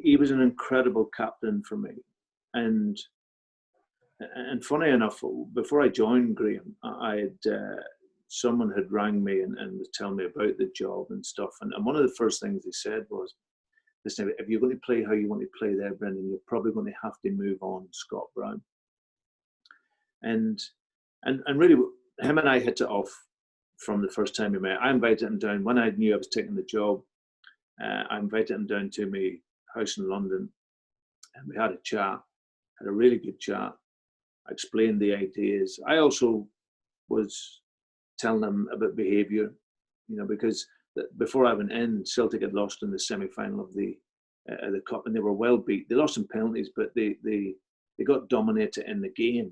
he was an incredible captain for me. And funny enough, before I joined Graham, I had someone had rang me and was telling me about the job and stuff. And one of the first things he said was, listen, if you're going to play how you want to play there, Brendan, you're probably going to have to move on Scott Brown. And really, him and I hit it off from the first time we met. I invited him down when I knew I was taking the job. I invited him down to my house in London, and we had a chat, had a really good chat. I explained the ideas. I also was telling him about behaviour, because before I went in, Celtic had lost in the semi-final of the cup, and they were well beat. They lost in penalties, but they got dominated in the game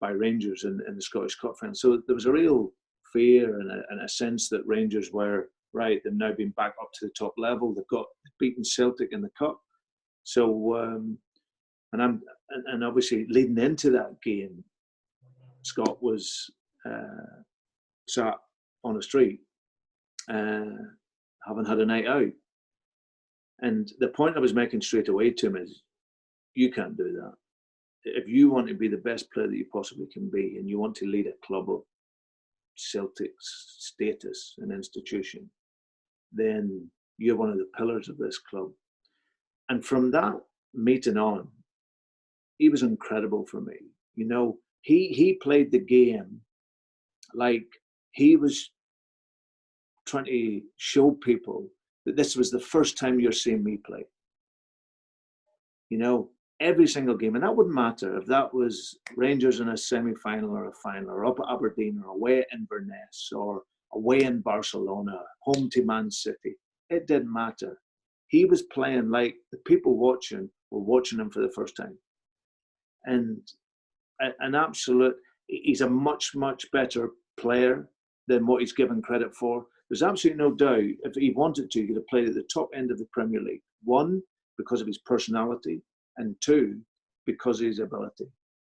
by Rangers in the Scottish Cup final. So there was a real fear and a sense that Rangers were right. They've now been back up to the top level. They've beaten Celtic in the cup. So and obviously leading into that game, Scott was sat on a street, having had a night out. And the point I was making straight away to him is, you can't do that. If you want to be the best player that you possibly can be, and you want to lead a club of Celtic's status and institution, then you're one of the pillars of this club. And from that meeting on, he was incredible for me. He played the game like he was trying to show people that this was the first time you're seeing me play. Every single game. And that wouldn't matter if that was Rangers in a semi-final or a final, or up at Aberdeen, or away at Inverness, or away in Barcelona, home to Man City. It didn't matter. He was playing like the people watching were watching him for the first time. And an absolute, he's a much, much better player than what he's given credit for. There's absolutely no doubt if he wanted to, he could have played at the top end of the Premier League. One, because of his personality, and two, because of his ability.